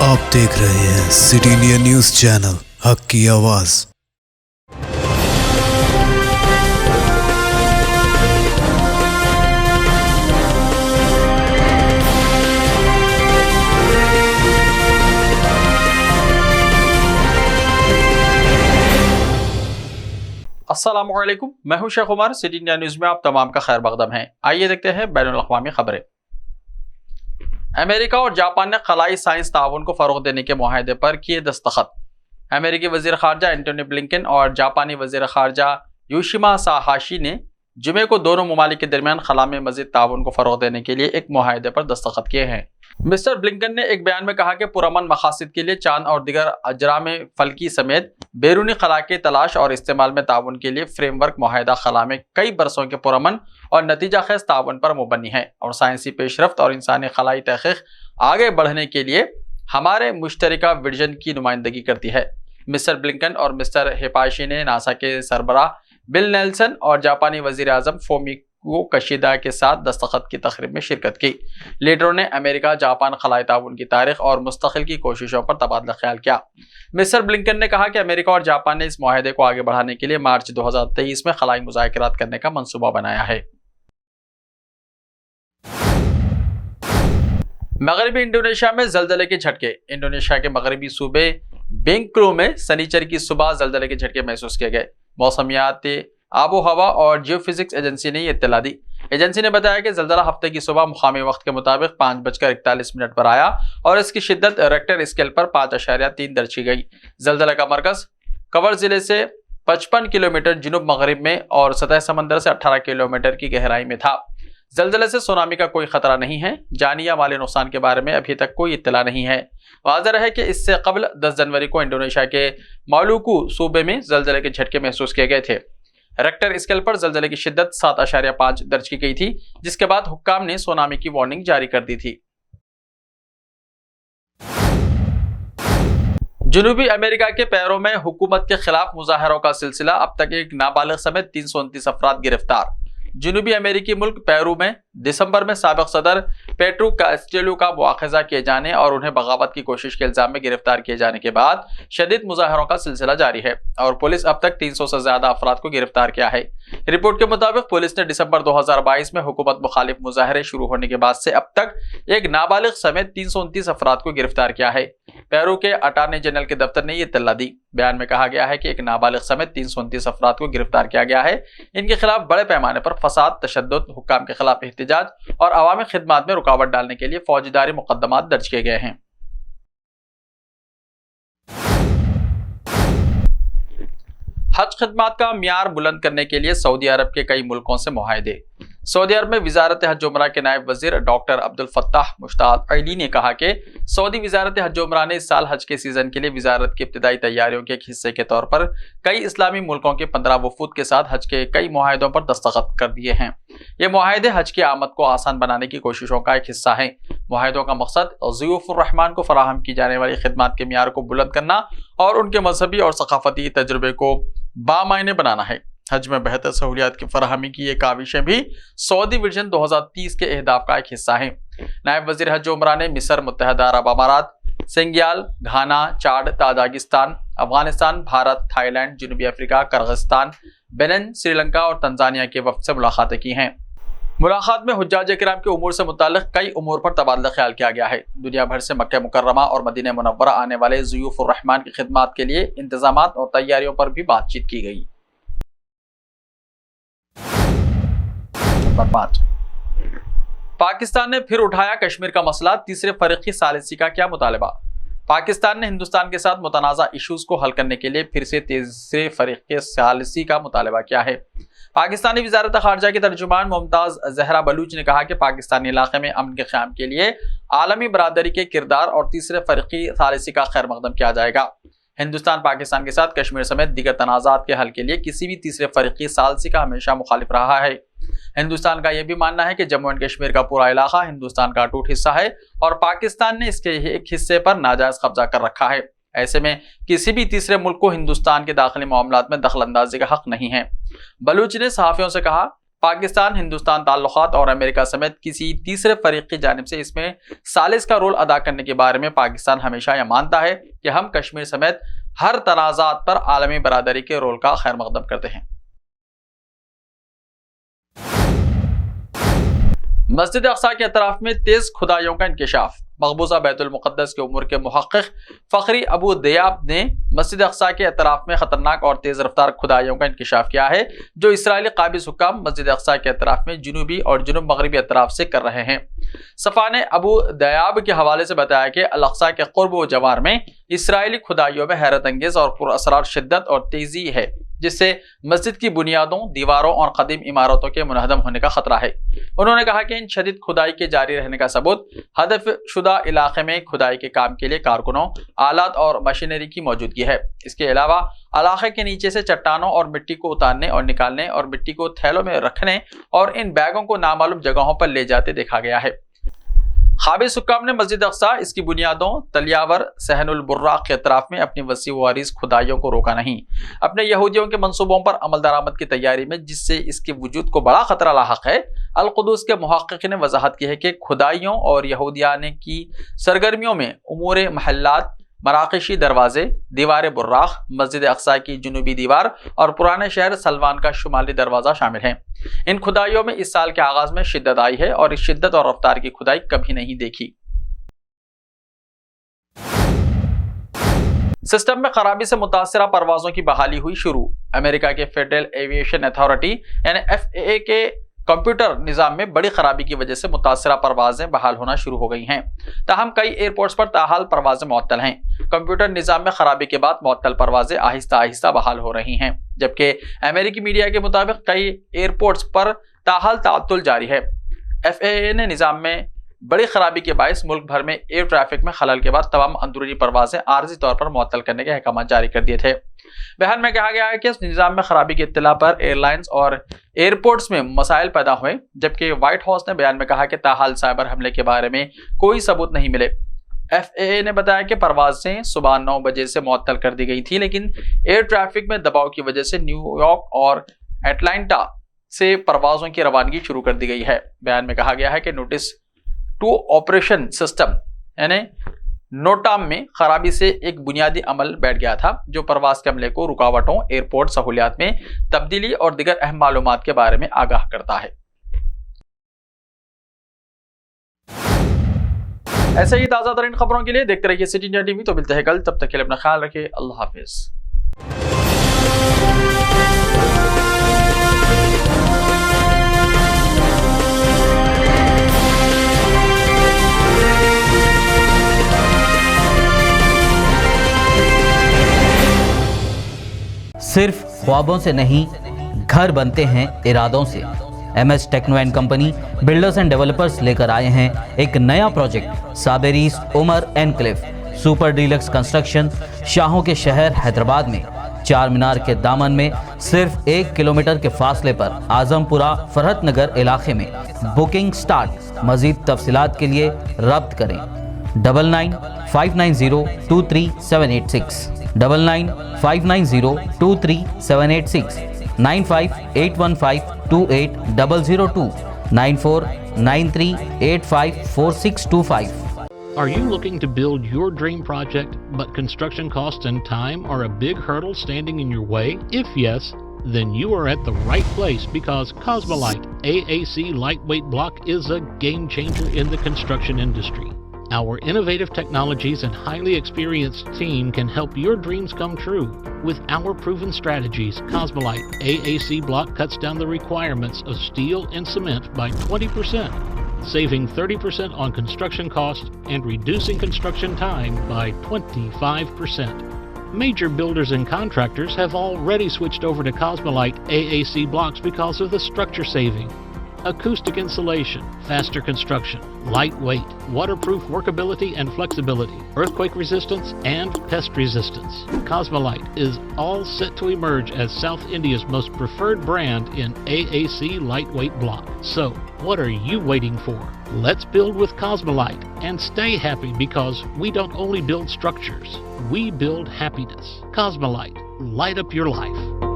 آپ دیکھ رہے ہیں سٹی انڈیا نیوز چینل، حق کی آواز۔ السلام علیکم، میں ہوں شیخ عمر۔ سٹی انڈیا نیوز میں آپ تمام کا خیر مقدم ہے۔ آئیے دیکھتے ہیں بین الاقوامی خبریں۔ امریکہ اور جاپان نے خلائی سائنس تعاون کو فروغ دینے کے معاہدے پر کیے دستخط۔ امریکی وزیر خارجہ اینٹونی بلنکن اور جاپانی وزیر خارجہ یوشیماسا ہاشی نے جمعے کو دونوں ممالک کے درمیان خلا میں مزید تعاون کو فروغ دینے کے لیے ایک معاہدے پر دستخط کیے ہیں۔ مسٹر بلنکن نے ایک بیان میں کہا کہ پرامن مقاصد کے لیے چاند اور دیگر اجرام فلکی سمیت بیرونی خلا کے تلاش اور استعمال میں تعاون کے لیے فریم ورک معاہدہ خلا میں کئی برسوں کے پرامن اور نتیجہ خیز تعاون پر مبنی ہے اور سائنسی پیش رفت اور انسانی خلائی تحقیق آگے بڑھنے کے لیے ہمارے مشترکہ ویژن کی نمائندگی کرتی ہے۔ مسٹر بلنکن اور مسٹر ہیپاشی نے ناسا کے سربراہ بل نیلسن اور جاپانی وزیر اعظم فومیو کشیدا کے ساتھ دستخط کی تقریب میں شرکت کی۔ لیڈروں نے امریکہ جاپان خلائی تعاون کی تاریخ اور مستقل کی کوششوں پر تبادلہ خیال کیا۔ مسٹر بلنکن نے کہا کہ امریکہ اور جاپان نے اس معاہدے کو آگے بڑھانے کے لیے مارچ 2023 میں خلائی مذاکرات کرنے کا منصوبہ بنایا ہے۔ مغربی انڈونیشیا میں زلزلے کے جھٹکے۔ انڈونیشیا کے مغربی صوبے بینکلو میں سنیچر کی صبح زلزلے کے جھٹکے محسوس کیے گئے۔ موسمیات، آب و ہوا اور جیو فزکس ایجنسی نے یہ اطلاع دی۔ ایجنسی نے بتایا کہ زلزلہ ہفتے کی صبح مقامی وقت کے مطابق 5:41 پر آیا اور اس کی شدت ریکٹر اسکیل پر 5.3 درج کی گئی۔ زلزلے کا مرکز کور ضلع سے 55 کلومیٹر جنوب مغرب میں اور سطح سمندر سے 18 کلومیٹر کی گہرائی میں تھا۔ زلزلے سے سونامی کا کوئی خطرہ نہیں ہے۔ جانی یا مالی نقصان کے بارے میں ابھی تک کوئی اطلاع نہیں ہے۔ واضح ہے کہ اس سے قبل 10 جنوری کو انڈونیشیا کے مالوکو صوبے میں زلزلے کے جھٹکے محسوس کیے گئے تھے۔ ریکٹر اسکیل پر زلزلے کی شدت 7.5 درج کی گئی تھی، جس کے بعد حکام نے سونامی کی وارننگ جاری کر دی تھی۔ جنوبی امریکہ کے پیرو میں حکومت کے خلاف مظاہروں کا سلسلہ، اب تک ایک نابالغ سمیت 329 افراد گرفتار۔ جنوبی امریکی ملک پیرو میں دسمبر میں سابق صدر پیٹرو کاسٹیلو کا مواخذہ کیے جانے اور انہیں بغاوت کی کوشش کے الزام میں گرفتار کیے جانے کے بعد شدید مظاہروں کا سلسلہ جاری ہے اور پولیس اب تک 300 سے زیادہ افراد کو گرفتار کیا ہے۔ رپورٹ کے مطابق پولیس نے دسمبر 2022 میں حکومت مخالف مظاہرے شروع ہونے کے بعد سے اب تک ایک نابالغ سمیت 329 افراد کو گرفتار کیا ہے۔ پیرو کے اٹارنی جنرل کے دفتر نے یہ اطلاع دی۔ بیان میں کہا گیا ہے کہ ایک نابالغ سمیت 329 افراد کو گرفتار کیا گیا ہے۔ ان کے خلاف بڑے پیمانے پر فساد، تشدد، حکام کے خلاف احتجاج اور عوامی خدمات میں رکاوٹ ڈالنے کے لیے فوجداری مقدمات درج کیے گئے ہیں۔ حج خدمات کا معیار بلند کرنے کے لیے سعودی عرب کے کئی ملکوں سے معاہدے۔ سعودی عرب میں وزارت حج و عمرہ کے نائب وزیر ڈاکٹر عبدالفتاح مشتاق علی نے کہا کہ سعودی وزارت حج و عمرہ نے اس سال حج کے سیزن کے لیے وزارت کی ابتدائی تیاریوں کے ایک حصے کے طور پر کئی اسلامی ملکوں کے 15 وفود کے ساتھ حج کے کئی معاہدوں پر دستخط کر دیے ہیں۔ یہ معاہدے حج کی آمد کو آسان بنانے کی کوششوں کا ایک حصہ ہیں۔ معاہدوں کا مقصد ضیوف الرحمان کو فراہم کی جانے والی خدمات کے معیار کو بلند کرنا اور ان کے مذہبی اور ثقافتی تجربے کو بامعنی بنانا ہے۔ حج میں بہتر سہولیات کی فراہمی کی یہ کاوشیں بھی سعودی ویژن 2030 کے اہداف کا ایک حصہ ہیں۔ نائب وزیر حج و عمرہ نے مصر، متحدہ عرب امارات، سنگیال، Ghana, Chad, Tajikistan, Afghanistan, Bharat, Thailand, جنوبی افریقہ، کرغزستان، بینن، سری لنکا اور تنزانیہ کے وفد سے ملاقاتیں کی ہیں۔ ملاقات میں حجاج کرام کے امور سے متعلق کئی امور پر تبادلہ خیال کیا گیا ہے۔ دنیا بھر سے مکہ مکرمہ اور مدینہ منورہ آنے والے ضیوف الرحمان کی خدمات کے لیے انتظامات اور تیاریوں پر بھی بات چیت کی گئی۔ نمبر 5، پاکستان نے پھر اٹھایا کشمیر کا مسئلہ، تیسرے فریقی ثالثی کا کیا مطالبہ۔ پاکستان نے ہندوستان کے ساتھ متنازع ایشوز کو حل کرنے کے لیے پھر سے تیسرے فریقی ثالثی کا مطالبہ کیا ہے۔ پاکستانی وزارت خارجہ کی ترجمان ممتاز زہرا بلوچ نے کہا کہ پاکستانی علاقے میں امن کے قیام کے لیے عالمی برادری کے کردار اور تیسرے فریقی ثالثی کا خیر مقدم کیا جائے گا۔ ہندوستان پاکستان کے ساتھ کشمیر سمیت دیگر تنازعات کے حل کے لیے کسی بھی تیسرے فریقی ثالثی کا ہمیشہ مخالف رہا ہے۔ ہندوستان کا یہ بھی ماننا ہے کہ جموں اینڈ کشمیر کا پورا علاقہ ہندوستان کا اٹوٹ حصہ ہے اور پاکستان نے اس کے ایک حصے پر ناجائز قبضہ کر رکھا ہے۔ ایسے میں کسی بھی تیسرے ملک کو ہندوستان کے داخلی معاملات میں دخل اندازی کا حق نہیں ہے۔ بلوچ نے صحافیوں سے کہا پاکستان ہندوستان تعلقات اور امریکہ سمیت کسی تیسرے فریق کی جانب سے اس میں ثالث کا رول ادا کرنے کے بارے میں پاکستان ہمیشہ یہ مانتا ہے کہ ہم کشمیر سمیت ہر تنازعات پر عالمی برادری کے رول کا خیر مقدم کرتے ہیں۔ مسجد اقصی کے اطراف میں تیز کھدائیوں کا انکشاف۔ مقبوضہ بیت المقدس کے امور کے محقق فخری ابو دیاب نے مسجد اقصی کے اطراف میں خطرناک اور تیز رفتار کھدائیوں کا انکشاف کیا ہے جو اسرائیلی قابض حکام مسجد اقصی کے اطراف میں جنوبی اور جنوب مغربی اطراف سے کر رہے ہیں۔ صفا نے ابو دیاب کے حوالے سے بتایا کہ الاقصی کے قرب و جوار میں اسرائیلی کھدائیوں میں حیرت انگیز اور پر اسرار شدت اور تیزی ہے جس سے مسجد کی بنیادوں، دیواروں اور قدیم عمارتوں کے منہدم ہونے کا خطرہ ہے۔ انہوں نے کہا کہ ان شدید کھدائی کے جاری رہنے کا ثبوت ہدف شدہ علاقے میں کھدائی کے کام کے لیے کارکنوں، آلات اور مشینری کی موجودگی ہے۔ اس کے علاوہ علاقے کے نیچے سے چٹانوں اور مٹی کو اتارنے اور نکالنے اور مٹی کو تھیلوں میں رکھنے اور ان بیگوں کو نامعلوم جگہوں پر لے جاتے دیکھا گیا ہے۔ قابض حکام نے مسجد اقصی، اس کی بنیادوں، تلیاور، صحن البراق کے اطراف میں اپنی وسیع و عریض کھدائیوں کو روکا نہیں۔ اپنے یہودیوں کے منصوبوں پر عمل درآمد کی تیاری میں جس سے اس کے وجود کو بڑا خطرہ لاحق ہے، القدس کے محقق نے وضاحت کی ہے کہ کھدائیوں اور یہودیانے کی سرگرمیوں میں امور محلات، مراقشی دروازے، دیوار براق، مسجد اقصی کی جنوبی دیوار اور پرانے شہر سلوان کا شمالی دروازہ شامل ہیں۔ ان کھدائیوں میں اس سال کے آغاز میں شدت آئی ہے اور اس شدت اور رفتار کی کھدائی کبھی نہیں دیکھی۔ سسٹم میں خرابی سے متاثرہ پروازوں کی بحالی ہوئی شروع۔ امریکہ کے فیڈرل ایویشن اتھارٹی یعنی FAA کے کمپیوٹر نظام میں بڑی خرابی کی وجہ سے متاثرہ پروازیں بحال ہونا شروع ہو گئی ہیں، تاہم کئی ایئرپورٹس پر تاحال پروازیں معطل ہیں۔ کمپیوٹر نظام میں خرابی کے بعد معطل پروازیں آہستہ آہستہ بحال ہو رہی ہیں، جبکہ امریکی میڈیا کے مطابق کئی ایئرپورٹس پر تاحال تعطل جاری ہے۔ FAA نے نظام میں بڑی خرابی کے باعث ملک بھر میں ایئر ٹریفک میں خلل کے بعد تمام اندرونی پروازیں عارضی طور پر معطل کرنے کے احکامات جاری کر دیے تھے۔ بیان میں کہا گیا ہے کہ اس نظام میں خرابی کی اطلاع پر ایئر لائنز اور ایئرپورٹس میں مسائل پیدا ہوئے، جبکہ وائٹ ہاؤس نے بیان میں کہا کہ تاحال سائبر حملے کے بارے میں کوئی ثبوت نہیں ملے۔ FAA نے بتایا کہ پروازیں صبح 9 بجے سے معطل کر دی گئی تھیں، لیکن ایئر ٹریفک میں دباؤ کی وجہ سے نیو یارک اور اٹلانٹا سے پروازوں کی روانگی شروع کر دی گئی ہے۔ بیان میں کہا گیا ہے کہ نوٹس ٹو آپریشن سسٹم یعنی نوٹام میں خرابی سے ایک بنیادی عمل بیٹھ گیا تھا جو پرواز کے عملے کو رکاوٹوں، ایئرپورٹ سہولیات میں تبدیلی اور دیگر اہم معلومات کے بارے میں آگاہ کرتا ہے۔ ایسے ہی تازہ ترین خبروں کے لیے دیکھتے رہیے سٹی انڈیا ٹی وی۔ تو ملتے ہیں کل، تب تک کے لیے اپنا خیال رکھیے۔ اللہ حافظ۔ صرف خوابوں سے نہیں، گھر بنتے ہیں ارادوں سے۔ MS techno and company builders and developers لے کر آئے ہیں ایک نیا project, Sabreez Umar enclave super deluxe construction, شاہوں کے شہر حیدرآباد میں، چار مینار کے دامن میں، صرف 1 کلومیٹر کے فاصلے پر، اعظم پورہ فرحت نگر علاقے میں۔ Booking start. مزید تفصیلات کے لیے رابطہ کریں 9959023786 9959023786 9581528002 9493854625. Are you looking to build your dream project, but construction costs and time are a big hurdle standing in your way? If yes, then you are at the right place, because Cosmolite AAC lightweight block is a game changer in the construction industry. Our innovative technologies and highly experienced team can help your dreams come true. With our proven strategies, Cosmolite AAC block cuts down the requirements of steel and cement by 20%, saving 30% on construction costs and reducing construction time by 25%. Major builders and contractors have already switched over to Cosmolite AAC blocks because of the structure saving. Acoustic insulation, faster construction, lightweight, waterproof workability and flexibility, earthquake resistance and pest resistance. Cosmolite is all set to emerge as South India's most preferred brand in AAC lightweight block. So, what are you waiting for? Let's build with Cosmolite and stay happy, because we don't only build structures, we build happiness. Cosmolite, light up your life.